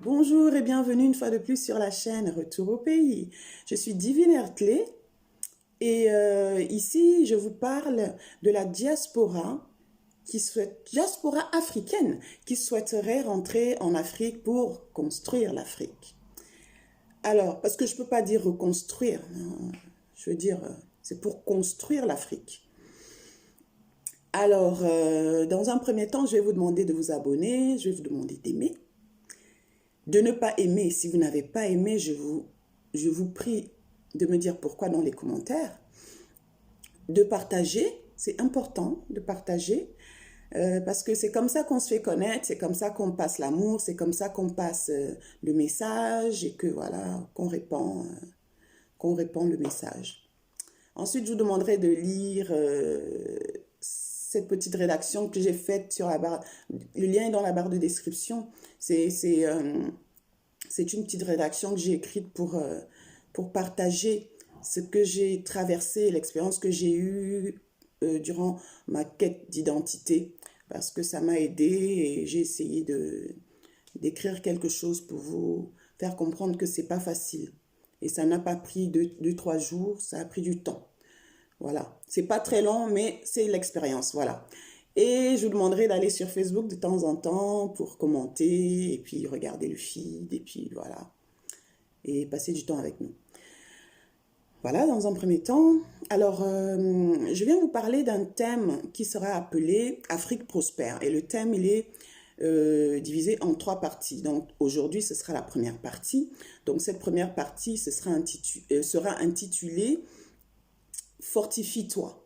Bonjour et bienvenue une fois de plus sur la chaîne Retour au pays. Je suis Divine Ertley et ici je vous parle de la diaspora africaine qui souhaiterait rentrer en Afrique pour construire l'Afrique. Alors, parce que je ne peux pas dire reconstruire, hein, je veux dire c'est pour construire l'Afrique. Alors, dans un premier temps, je vais vous demander de vous abonner, je vais vous demander d'aimer. De ne pas aimer, si vous n'avez pas aimé, je vous prie de me dire pourquoi dans les commentaires. De partager, c'est important de partager, parce que c'est comme ça qu'on se fait connaître, c'est comme ça qu'on passe l'amour, c'est comme ça qu'on passe le message et que voilà, qu'on répand le message. Ensuite, je vous demanderai de lire cette petite rédaction que j'ai faite sur la barre. Le lien est dans la barre de description. C'est une petite rédaction que j'ai écrite pour partager ce que j'ai traversé, l'expérience que j'ai eue durant ma quête d'identité, parce que ça m'a aidé et j'ai essayé d'écrire quelque chose pour vous faire comprendre que c'est pas facile. Et ça n'a pas pris 2-3 jours, ça a pris du temps. Voilà, c'est pas très long, mais c'est l'expérience, voilà. Et je vous demanderai d'aller sur Facebook de temps en temps pour commenter et puis regarder le feed et puis voilà. Et passer du temps avec nous. Voilà, dans un premier temps. Alors, je viens vous parler d'un thème qui sera appelé Afrique prospère. Et le thème, il est divisé en 3 parties. Donc, aujourd'hui, ce sera la première partie. Donc, cette première partie sera intitulée Fortifie-toi.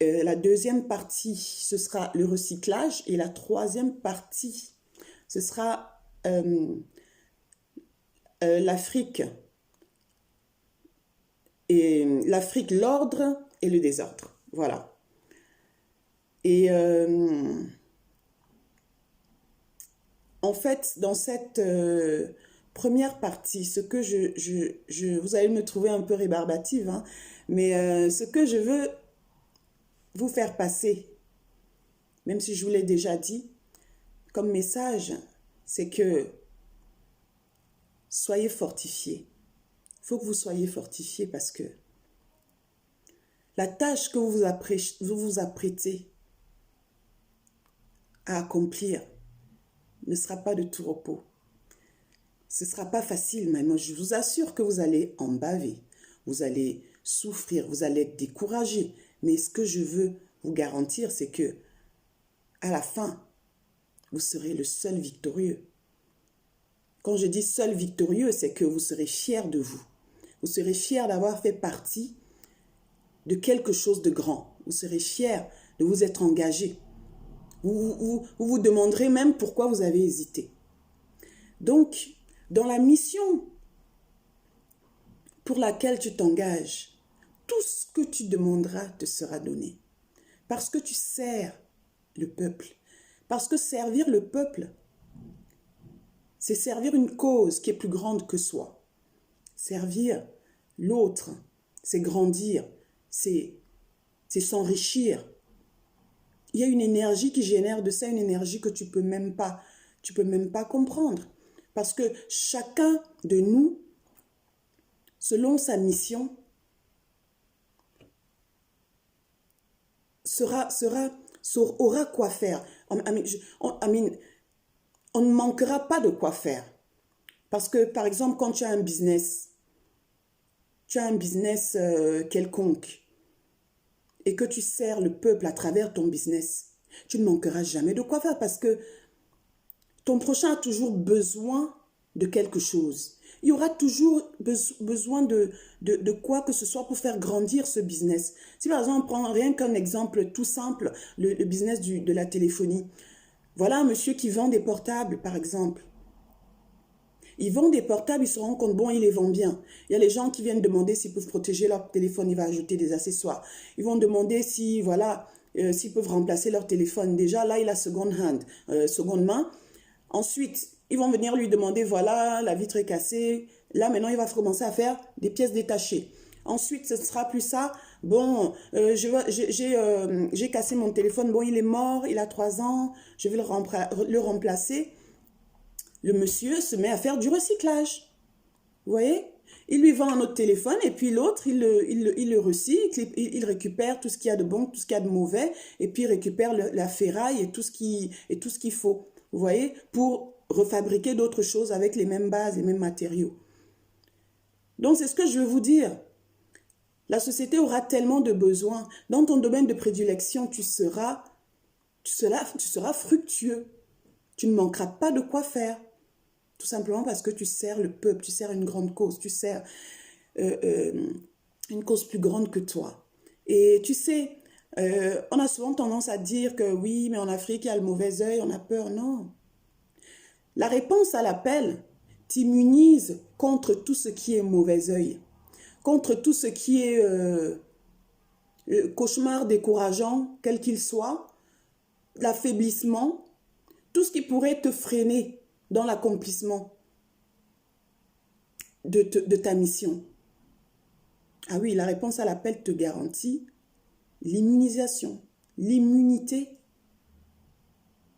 La deuxième partie, ce sera le recyclage. Et la troisième partie, ce sera l'Afrique, l'ordre et le désordre. Voilà. Et en fait, dans cette première partie, ce que vous allez me trouver un peu rébarbative, hein, mais ce que je veux vous faire passer, même si je vous l'ai déjà dit, comme message, c'est que soyez fortifiés. Il faut que vous soyez fortifiés parce que la tâche que vous vous apprêtez à accomplir ne sera pas de tout repos. Ce ne sera pas facile, mais je vous assure que vous allez en baver. Vous allez souffrir, vous allez être découragé. Mais ce que je veux vous garantir, c'est que à la fin, vous serez le seul victorieux. Quand je dis seul victorieux, c'est que vous serez fier de vous. Vous serez fier d'avoir fait partie de quelque chose de grand. Vous serez fier de vous être engagé. Vous vous demanderez même pourquoi vous avez hésité. Donc, dans la mission pour laquelle tu t'engages, tout ce que tu demanderas te sera donné. Parce que tu sers le peuple. Parce que servir le peuple, c'est servir une cause qui est plus grande que soi. Servir l'autre, c'est grandir, c'est s'enrichir. Il y a une énergie qui génère de ça, une énergie que tu peux même pas comprendre. Parce que chacun de nous, selon sa mission, aura quoi faire. On ne manquera pas de quoi faire. Parce que, par exemple, quand tu as un business quelconque, et que tu sers le peuple à travers ton business, tu ne manqueras jamais de quoi faire parce que ton prochain a toujours besoin de quelque chose. Il y aura toujours besoin de quoi que ce soit pour faire grandir ce business. Si par exemple, on prend rien qu'un exemple tout simple, le business de la téléphonie. Voilà un monsieur qui vend des portables, par exemple. Ils vendent des portables, ils se rendent compte, bon, ils les vendent bien. Il y a les gens qui viennent demander s'ils peuvent protéger leur téléphone, il va ajouter des accessoires. Ils vont demander si, voilà, s'ils peuvent remplacer leur téléphone. Déjà, là, il a seconde main. Ensuite, ils vont venir lui demander, voilà, la vitre est cassée. Là, maintenant, il va commencer à faire des pièces détachées. Ensuite, ce ne sera plus ça. Bon, j'ai cassé mon téléphone. Bon, il est mort, il a 3 ans. Je vais le remplacer. le monsieur se met à faire du recyclage. Vous voyez? Il lui vend un autre téléphone et puis l'autre, il le recycle, il récupère tout ce qu'il y a de bon, tout ce qu'il y a de mauvais, et puis il récupère la ferraille et tout ce qu'il faut. Vous voyez? Pour refabriquer d'autres choses avec les mêmes bases, les mêmes matériaux. Donc, c'est ce que je veux vous dire. La société aura tellement de besoins. Dans ton domaine de prédilection, tu seras fructueux. Tu ne manqueras pas de quoi faire. Tout simplement parce que tu sers le peuple, tu sers une grande cause, tu sers une cause plus grande que toi. Et tu sais, on a souvent tendance à dire que oui, mais en Afrique, il y a le mauvais œil, on a peur. Non. La réponse à l'appel t'immunise contre tout ce qui est mauvais œil, contre tout ce qui est cauchemar décourageant, quel qu'il soit, l'affaiblissement, tout ce qui pourrait te freiner dans l'accomplissement de ta mission. Ah oui, la réponse à l'appel te garantit l'immunisation, l'immunité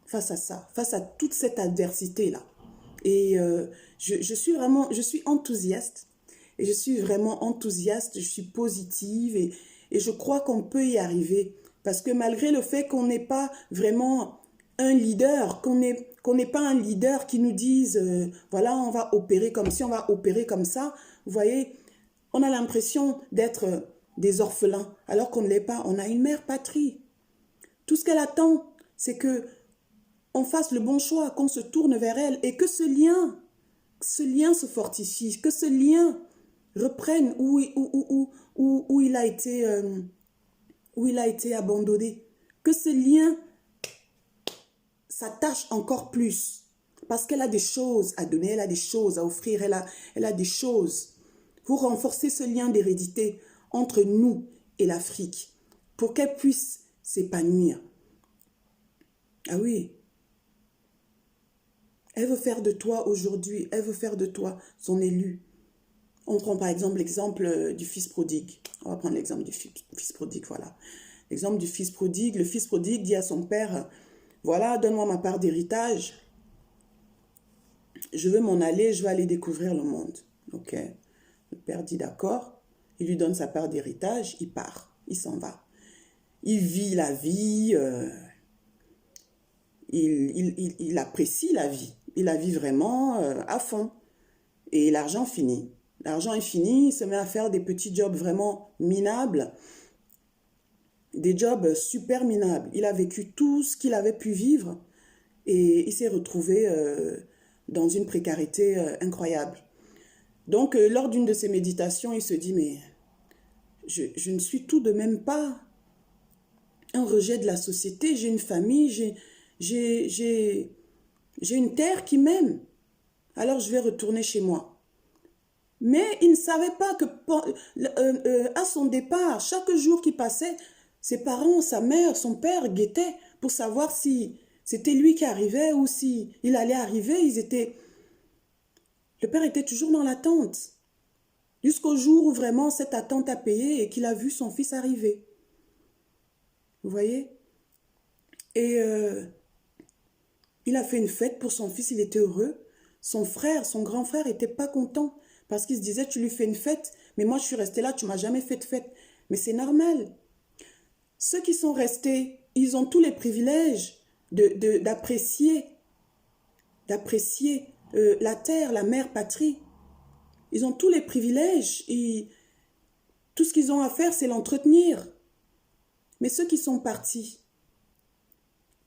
face à ça, face à toute cette adversité-là. Et je suis enthousiaste, et je suis vraiment enthousiaste, je suis positive, et je crois qu'on peut y arriver. Parce que malgré le fait qu'on n'est pas vraiment un leader, qu'on n'est pas un leader qui nous dise, voilà, on va opérer comme ci, on va opérer comme ça, vous voyez, on a l'impression d'être des orphelins, alors qu'on ne l'est pas. On a une mère patrie. Tout ce qu'elle attend, c'est que on fasse le bon choix, qu'on se tourne vers elle, et que ce lien se fortifie, que ce lien reprenne où il a été abandonné, que ce lien s'attache encore plus, parce qu'elle a des choses à donner, elle a des choses à offrir, elle a des choses pour renforcer ce lien d'hérédité entre nous et l'Afrique, pour qu'elle puisse s'épanouir. Ah oui, elle veut faire de toi aujourd'hui, elle veut faire de toi son élu. On prend par exemple l'exemple du fils prodigue. On va prendre l'exemple du fils prodigue, voilà. L'exemple du fils prodigue. Le fils prodigue dit à son père, voilà, donne-moi ma part d'héritage. Je veux m'en aller, je veux aller découvrir le monde. Ok. Le père dit d'accord. Il lui donne sa part d'héritage, il part, il s'en va. Il vit la vie, il apprécie la vie. Il la vit vraiment à fond. Et l'argent finit. L'argent est fini, il se met à faire des petits jobs vraiment minables, des jobs super minables. Il a vécu tout ce qu'il avait pu vivre et il s'est retrouvé dans une précarité incroyable. Donc, lors d'une de ses méditations, il se dit, mais je ne suis tout de même pas un rejet de la société, j'ai une famille, j'ai une terre qui m'aime. Alors, je vais retourner chez moi. Mais il ne savait pas que à son départ, chaque jour qui passait, ses parents, sa mère, son père guettaient pour savoir si c'était lui qui arrivait ou si il allait arriver. Le père était toujours dans l'attente. Jusqu'au jour où vraiment cette attente a payé et qu'il a vu son fils arriver. Vous voyez? Et il a fait une fête pour son fils, il était heureux. Son grand frère, n'était pas content. Parce qu'il se disait, tu lui fais une fête, mais moi je suis resté là, tu ne m'as jamais fait de fête. Mais c'est normal. Ceux qui sont restés, ils ont tous les privilèges d'apprécier la terre, la mère patrie. Ils ont tous les privilèges et tout ce qu'ils ont à faire, c'est l'entretenir. Mais ceux qui sont partis,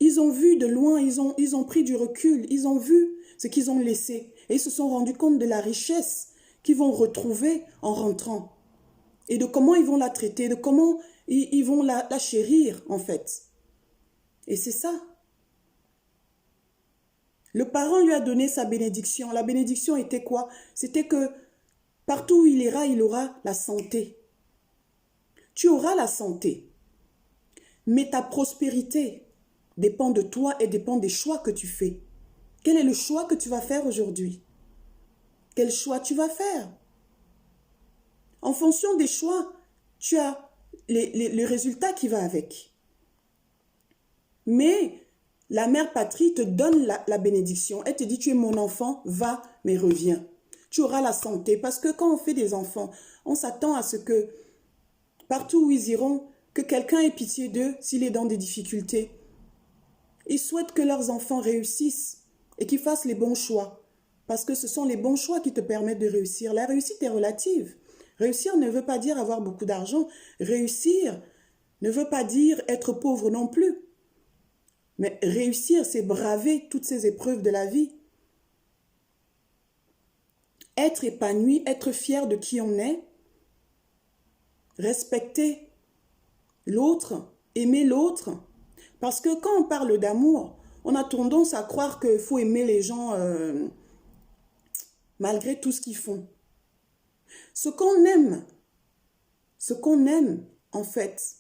ils ont vu de loin, ils ont pris du recul, ils ont vu ce qu'ils ont laissé et ils se sont rendus compte de la richesse qu'ils vont retrouver en rentrant et de comment ils vont la traiter, de comment ils vont la chérir en fait. Et c'est ça. Le parent lui a donné sa bénédiction. La bénédiction était quoi? C'était que partout où il ira, il aura la santé. Tu auras la santé. Mais ta prospérité dépend de toi et dépend des choix que tu fais. Quel est le choix que tu vas faire aujourd'hui? Quel choix tu vas faire? En fonction des choix, tu as le résultat qui va avec. Mais La mère patrie te donne la bénédiction. Elle te dit, tu es mon enfant, va, mais reviens. Tu auras la santé. Parce que quand on fait des enfants, on s'attend à ce que, partout où ils iront, que quelqu'un ait pitié d'eux s'il est dans des difficultés. Ils souhaitent que leurs enfants réussissent et qu'ils fassent les bons choix. Parce que ce sont les bons choix qui te permettent de réussir. La réussite est relative. Réussir ne veut pas dire avoir beaucoup d'argent. Réussir ne veut pas dire être pauvre non plus. Mais réussir, c'est braver toutes ces épreuves de la vie. Être épanoui, être fier de qui on est, respecter l'autre, aimer l'autre. Parce que quand on parle d'amour, on a tendance à croire qu'il faut aimer les gens malgré tout ce qu'ils font. Ce qu'on aime en fait,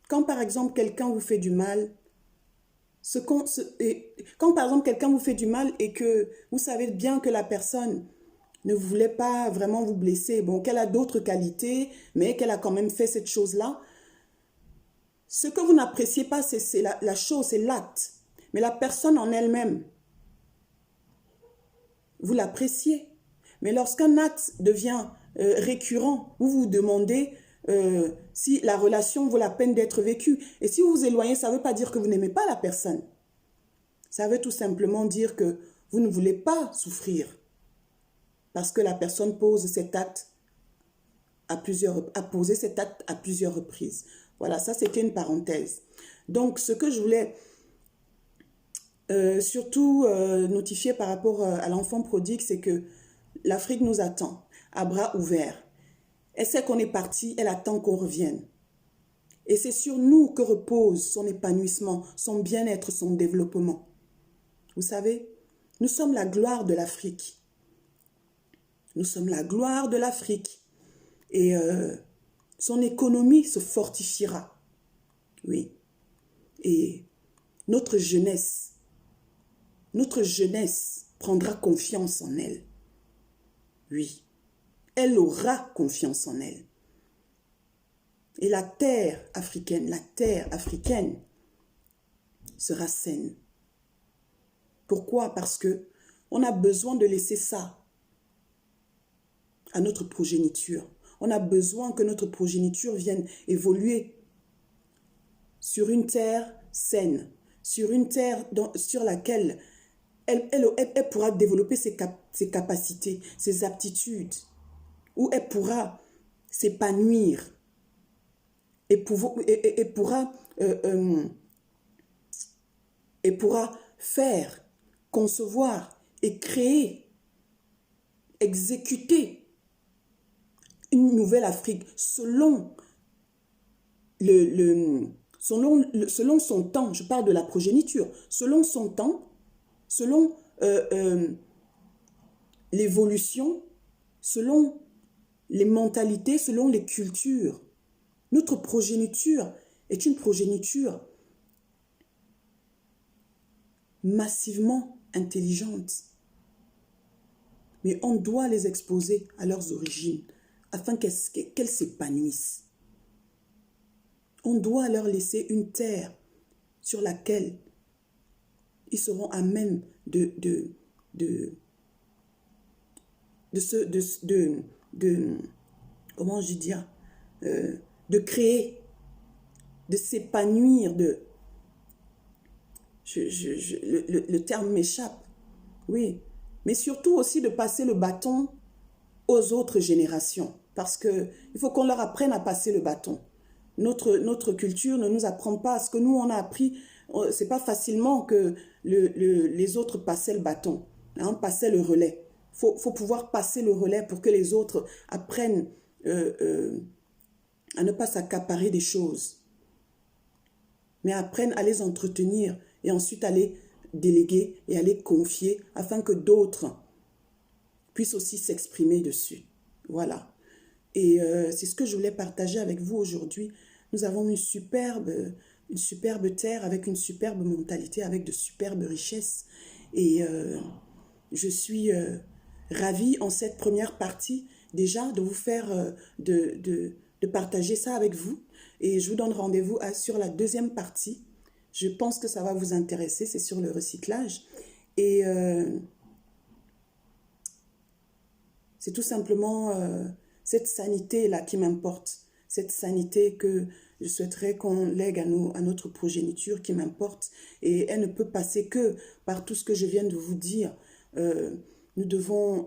quand par exemple quelqu'un vous fait du mal, quand par exemple quelqu'un vous fait du mal et que vous savez bien que la personne ne voulait pas vraiment vous blesser, bon, qu'elle a d'autres qualités, mais qu'elle a quand même fait cette chose-là, ce que vous n'appréciez pas, c'est la chose, c'est l'acte. Mais la personne en elle-même, vous l'appréciez. Mais lorsqu'un acte devient récurrent, vous vous demandez si la relation vaut la peine d'être vécue. Et si vous vous éloignez, ça ne veut pas dire que vous n'aimez pas la personne. Ça veut tout simplement dire que vous ne voulez pas souffrir. Parce que la personne pose cet acte a posé cet acte à plusieurs reprises. Voilà, ça c'était une parenthèse. Donc, ce que je voulais surtout notifier par rapport à l'enfant prodigue, c'est que l'Afrique nous attend à bras ouverts. Elle sait qu'on est parti, elle attend qu'on revienne. Et c'est sur nous que repose son épanouissement, son bien-être, son développement. Vous savez, nous sommes la gloire de l'Afrique. Nous sommes la gloire de l'Afrique. Et son économie se fortifiera. Oui. Et notre jeunesse prendra confiance en elle. Oui. Elle aura confiance en elle. Et la terre africaine sera saine. Pourquoi? Parce que on a besoin de laisser ça à notre progéniture. On a besoin que notre progéniture vienne évoluer sur une terre saine, sur une terre sur laquelle elle pourra développer ses capacités, ses aptitudes, où elle pourra s'épanouir et pourra faire, concevoir et créer, exécuter une nouvelle Afrique selon selon son temps. Je parle de la progéniture. Selon son temps, selon l'évolution, selon les mentalités, selon les cultures. Notre progéniture est une progéniture massivement intelligente. Mais on doit les exposer à leurs origines afin qu'elles s'épanouissent. On doit leur laisser une terre sur laquelle ils seront à même comment je dis, de créer, de s'épanouir, le terme m'échappe, oui, mais surtout aussi de passer le bâton aux autres générations, parce qu'il faut qu'on leur apprenne à passer le bâton. Notre culture ne nous apprend pas ce que nous on a appris. C'est pas facilement que les autres passaient le bâton, hein, passaient le relais. Faut pouvoir passer le relais pour que les autres apprennent à ne pas s'accaparer des choses, mais apprennent à les entretenir et ensuite à les déléguer et à les confier afin que d'autres puissent aussi s'exprimer dessus. Voilà. Et c'est ce que je voulais partager avec vous aujourd'hui. Nous avons une superbe terre avec une superbe mentalité, avec de superbes richesses. Et je suis ravie en cette première partie déjà de vous faire, de partager ça avec vous. Et je vous donne rendez-vous sur la deuxième partie Je pense que ça va vous intéresser, c'est sur le recyclage. Et c'est tout simplement cette sanité-là qui m'importe. Cette sanité que je souhaiterais qu'on lègue à notre progéniture qui m'importe. Et elle ne peut passer que par tout ce que je viens de vous dire. Nous devons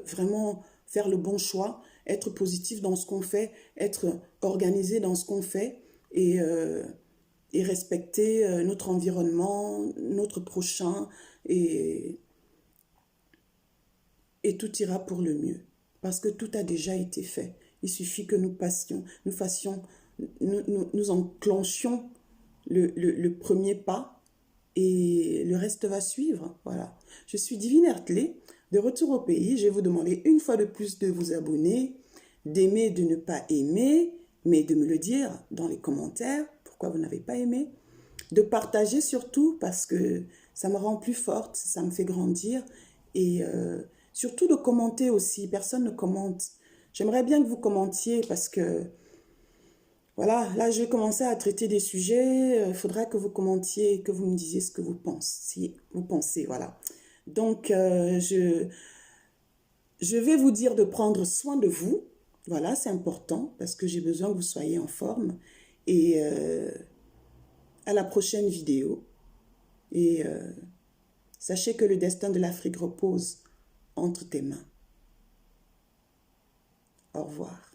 vraiment faire le bon choix, être positif dans ce qu'on fait, être organisé dans ce qu'on fait et respecter notre environnement, notre prochain et tout ira pour le mieux. Parce que tout a déjà été fait. Il suffit que nous nous enclenchions le premier pas et le reste va suivre. Voilà. Je suis Divine Ertlé, de retour au pays. Je vais vous demander une fois de plus de vous abonner, d'aimer, de ne pas aimer, mais de me le dire dans les commentaires pourquoi vous n'avez pas aimé, de partager surtout parce que ça me rend plus forte, ça me fait grandir et surtout de commenter aussi. Personne ne commente. J'aimerais bien que vous commentiez parce que voilà, là je vais commencer à traiter des sujets. Il faudra que vous commentiez, que vous me disiez ce que vous pensez, voilà. Donc je vais vous dire de prendre soin de vous. Voilà, c'est important parce que j'ai besoin que vous soyez en forme. Et à la prochaine vidéo. Et sachez que le destin de l'Afrique repose entre tes mains. Au revoir.